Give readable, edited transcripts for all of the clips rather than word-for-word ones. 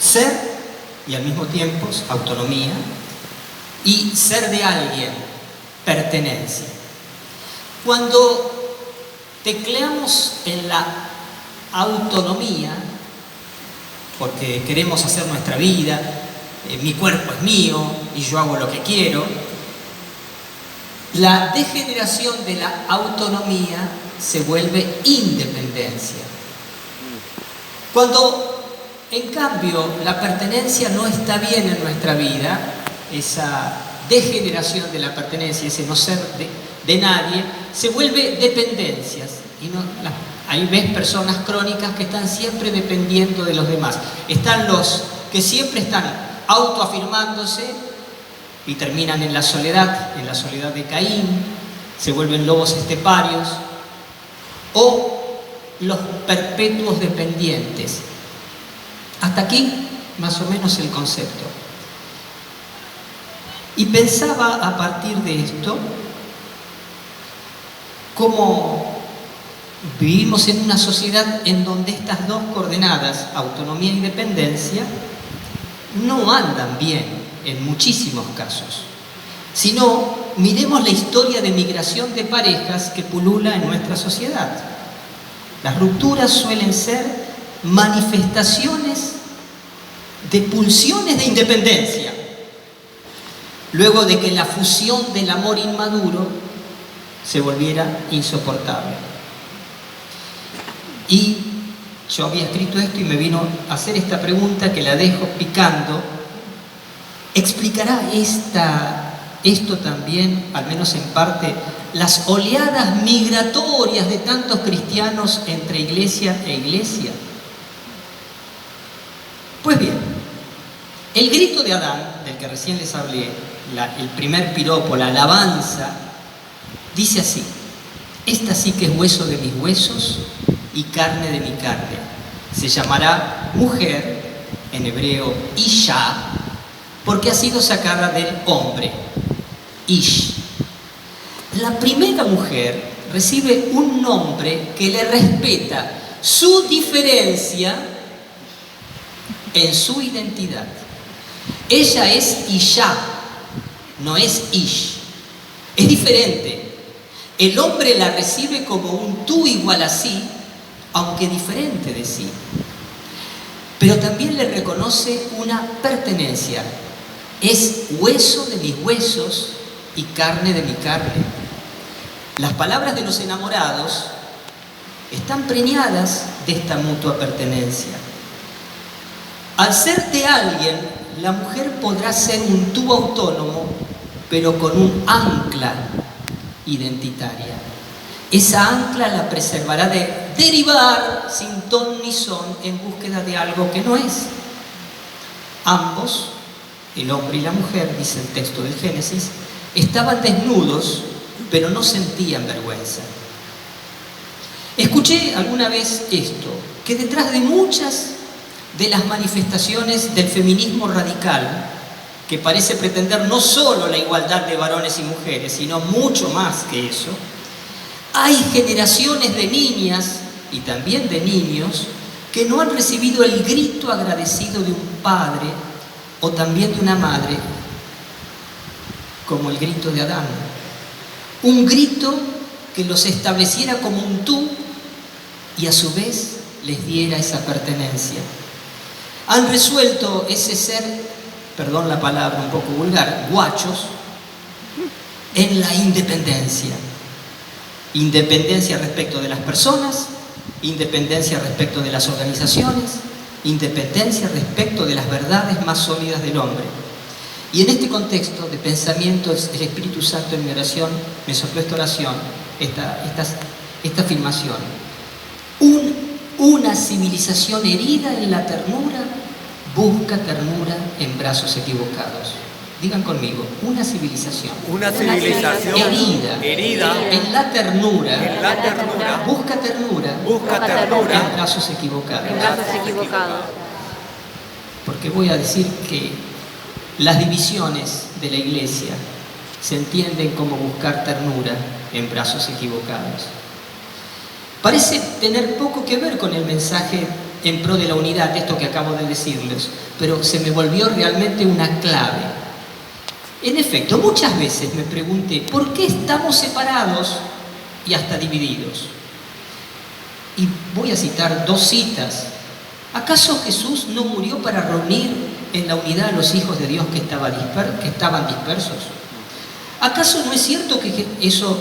Ser y al mismo tiempo autonomía, y ser de alguien, pertenencia. Cuando tecleamos en la autonomía, porque queremos hacer nuestra vida, mi cuerpo es mío y yo hago lo que quiero, la degeneración de la autonomía se vuelve independencia. Cuando, en cambio, la pertenencia no está bien en nuestra vida, esa degeneración de la pertenencia, ese no ser de nadie, se vuelve dependencias. Y ahí ves personas crónicas que están siempre dependiendo de los demás. Están los que siempre están autoafirmándose y terminan en la soledad de Caín, se vuelven lobos esteparios, o los perpetuos dependientes. Hasta aquí, más o menos, el concepto. Y pensaba a partir de esto, cómo vivimos en una sociedad en donde estas dos coordenadas, autonomía y dependencia, no andan bien en muchísimos casos. Si no, miremos la historia de migración de parejas que pulula en nuestra sociedad. Las rupturas suelen ser manifestaciones de pulsiones de independencia, luego de que la fusión del amor inmaduro se volviera insoportable. Y yo había escrito esto y me vino a hacer esta pregunta que la dejo picando. ¿Explicará esto también, al menos en parte, las oleadas migratorias de tantos cristianos entre iglesia e iglesia? Pues bien, el grito de Adán, del que recién les hablé, el primer piropo, la alabanza, dice así: esta sí que es hueso de mis huesos y carne de mi carne. Se llamará mujer, en hebreo Isha, porque ha sido sacada del hombre, Ish. La primera mujer recibe un nombre que le respeta su diferencia en su identidad. Ella es Isha, no es Ish. Es diferente. El hombre la recibe como un tú igual a sí, aunque diferente de sí. Pero también le reconoce una pertenencia. Es hueso de mis huesos y carne de mi carne. Las palabras de los enamorados están preñadas de esta mutua pertenencia. Al ser de alguien, la mujer podrá ser un tú autónomo, pero con un ancla identitaria. Esa ancla la preservará de derivar sin ton ni son en búsqueda de algo que no es. Ambos, el hombre y la mujer, dice el texto del Génesis, estaban desnudos, pero no sentían vergüenza. Escuché alguna vez esto, que detrás de muchas de las manifestaciones del feminismo radical, que parece pretender no solo la igualdad de varones y mujeres, sino mucho más que eso, hay generaciones de niñas y también de niños que no han recibido el grito agradecido de un padre o también de una madre, como el grito de Adán. Un grito que los estableciera como un tú y a su vez les diera esa pertenencia. Han resuelto ese ser, perdón la palabra un poco vulgar, guachos, en la independencia. Independencia respecto de las personas, independencia respecto de las organizaciones, independencia respecto de las verdades más sólidas del hombre. Y en este contexto de pensamiento, el Espíritu Santo en mi oración me sopló esta oración, esta afirmación. Una civilización herida en la ternura busca ternura en brazos equivocados. Digan conmigo, una civilización herida en la ternura busca ternura en brazos equivocados. Porque voy a decir que las divisiones de la iglesia se entienden como buscar ternura en brazos equivocados. Parece tener poco que ver con el mensaje en pro de la unidad, esto que acabo de decirles, pero se me volvió realmente una clave. En efecto, muchas veces me pregunté, ¿por qué estamos separados y hasta divididos? Y voy a citar dos citas. ¿Acaso Jesús no murió para reunir en la unidad a los hijos de Dios que estaban dispersos? ¿Acaso no es cierto que eso,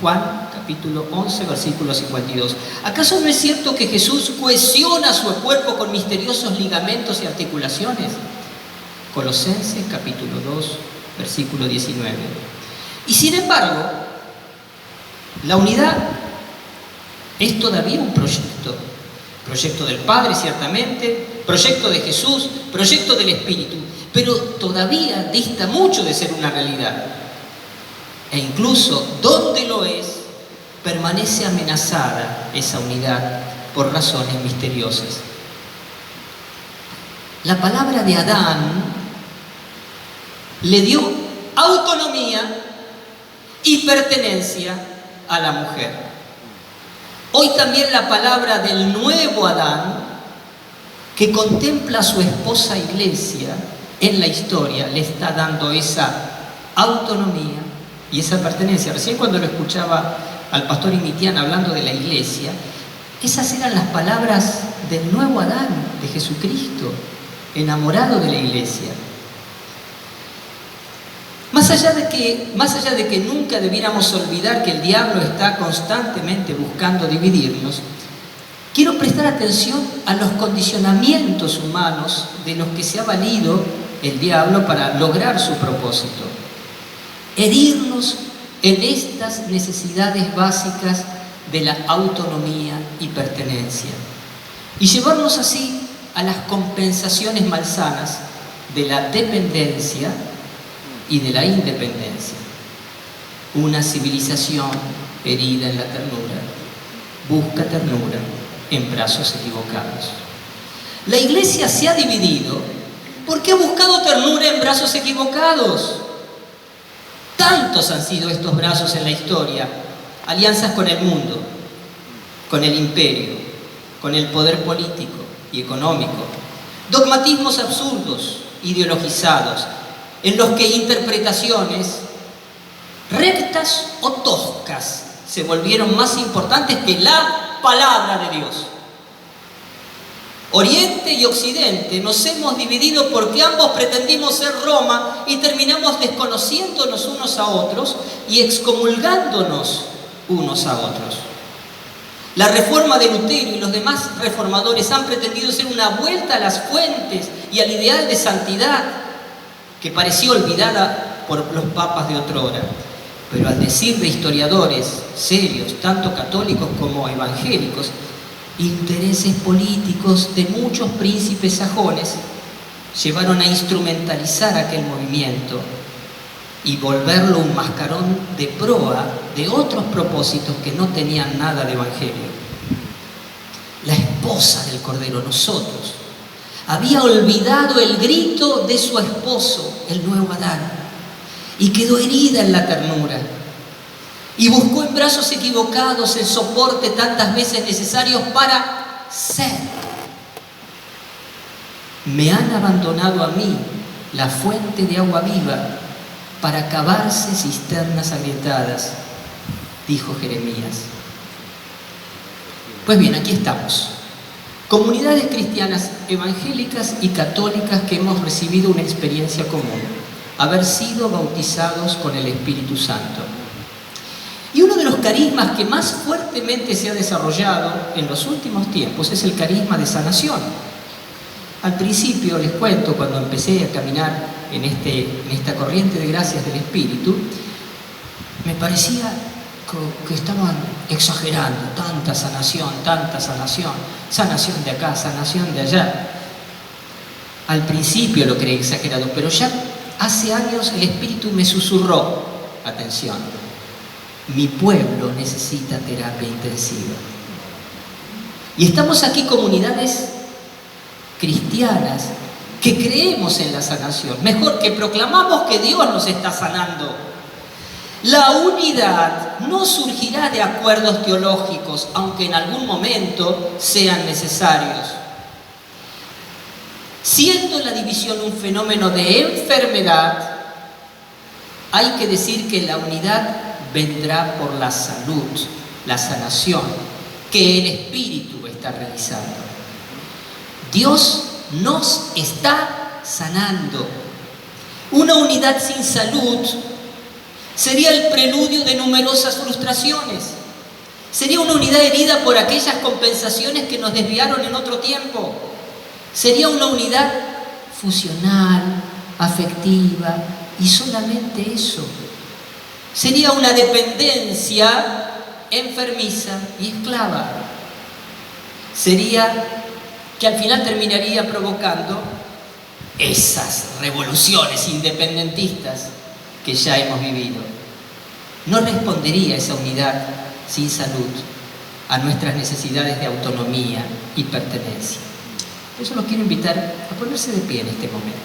Juan capítulo 11, versículo 52, ¿acaso no es cierto que Jesús cohesiona su cuerpo con misteriosos ligamentos y articulaciones? Colosenses capítulo 2, versículo 19. Y sin embargo, la unidad es todavía un proyecto del Padre, ciertamente, proyecto de Jesús, proyecto del Espíritu, pero todavía dista mucho de ser una realidad. E incluso donde lo es, permanece amenazada esa unidad por razones misteriosas. La palabra de Adán le dio autonomía y pertenencia a la mujer. Hoy también la palabra del nuevo Adán, que contempla a su esposa Iglesia en la historia, le está dando esa autonomía y esa pertenencia. Recién cuando lo escuchaba al pastor Imitian hablando de la Iglesia, esas eran las palabras del nuevo Adán, de Jesucristo, enamorado de la Iglesia. Más allá de que nunca debiéramos olvidar que el diablo está constantemente buscando dividirnos, quiero prestar atención a los condicionamientos humanos de los que se ha valido el diablo para lograr su propósito. Herirnos en estas necesidades básicas de la autonomía y pertenencia y llevarnos así a las compensaciones malsanas de la dependencia y de la independencia. Una civilización herida en la ternura busca ternura en brazos equivocados. La Iglesia se ha dividido porque ha buscado ternura en brazos equivocados. Tantos han sido estos brazos en la historia: alianzas con el mundo, con el imperio, con el poder político y económico, dogmatismos absurdos, ideologizados, en los que interpretaciones rectas o toscas se volvieron más importantes que la palabra de Dios. Oriente y Occidente nos hemos dividido porque ambos pretendimos ser Roma y terminamos desconociéndonos unos a otros y excomulgándonos unos a otros. La reforma de Lutero y los demás reformadores han pretendido ser una vuelta a las fuentes y al ideal de santidad que pareció olvidada por los papas de otrora. Pero al decir de historiadores serios, tanto católicos como evangélicos, intereses políticos de muchos príncipes sajones llevaron a instrumentalizar aquel movimiento y volverlo un mascarón de proa de otros propósitos que no tenían nada de evangelio. La esposa del Cordero, nosotros, había olvidado el grito de su esposo, el nuevo Adán, y quedó herida en la ternura. Y buscó en brazos equivocados el soporte tantas veces necesario para ser. Me han abandonado a mí la fuente de agua viva para cavarse cisternas agrietadas, dijo Jeremías. Pues bien, aquí estamos. Comunidades cristianas evangélicas y católicas que hemos recibido una experiencia común: haber sido bautizados con el Espíritu Santo. Y uno de los carismas que más fuertemente se ha desarrollado en los últimos tiempos es el carisma de sanación. Al principio, les cuento, cuando empecé a caminar en esta corriente de gracias del Espíritu, me parecía que estaban exagerando: tanta sanación, sanación de acá, sanación de allá. Al principio lo creí exagerado, pero ya hace años el Espíritu me susurró: atención, mi pueblo necesita terapia intensiva. Y estamos aquí comunidades cristianas que creemos en la sanación, mejor, que proclamamos que Dios nos está sanando. La unidad no surgirá de acuerdos teológicos, aunque en algún momento sean necesarios. Siendo la división un fenómeno de enfermedad, hay que decir que la unidad vendrá por la salud, la sanación, que el Espíritu está realizando. Dios nos está sanando. Una unidad sin salud sería el preludio de numerosas frustraciones. Sería una unidad herida por aquellas compensaciones que nos desviaron en otro tiempo. Sería una unidad fusional, afectiva, y solamente eso. Sería una dependencia enfermiza y esclava. Sería que al final terminaría provocando esas revoluciones independentistas que ya hemos vivido. No respondería esa unidad sin salud a nuestras necesidades de autonomía y pertenencia. Por eso los quiero invitar a ponerse de pie en este momento.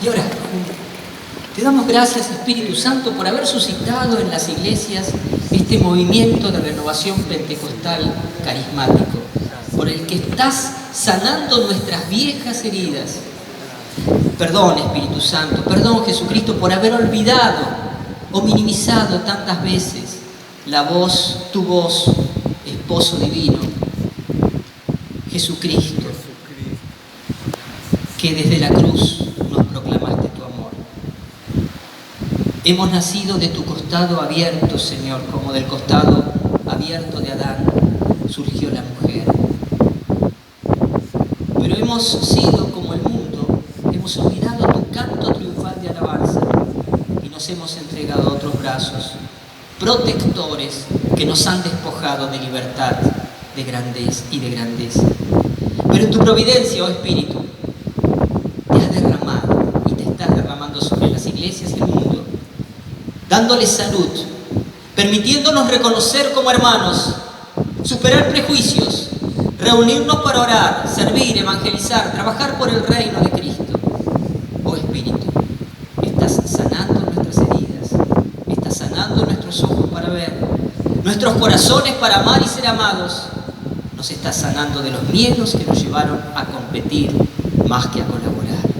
Y ahora, te damos gracias, Espíritu Santo, por haber suscitado en las iglesias este movimiento de renovación pentecostal carismático, por el que estás sanando nuestras viejas heridas. Perdón, Espíritu Santo, perdón, Jesucristo, por haber olvidado o minimizado tantas veces tu voz, esposo divino, Jesucristo, que desde la cruz nos proclamaste tu amor. Hemos nacido de tu costado abierto, Señor, como del costado abierto de Adán surgió la mujer. Pero hemos sido como el mundo, hemos olvidado tu canto triunfal de alabanza y nos hemos entregado a otros brazos protectores que nos han despojado de libertad, de grandeza y de grandeza. Pero en tu providencia, oh Espíritu, te has derramado y te estás derramando sobre las iglesias y el mundo, dándoles salud, permitiéndonos reconocer como hermanos, superar prejuicios, reunirnos para orar, servir, evangelizar, trabajar por el reino de Cristo. Oh Espíritu, estás sanando nuestras heridas, estás sanando nuestros ojos para ver, nuestros corazones para amar y ser amados, nos estás sanando de los miedos que nos llevaron a competir más que a colaborar.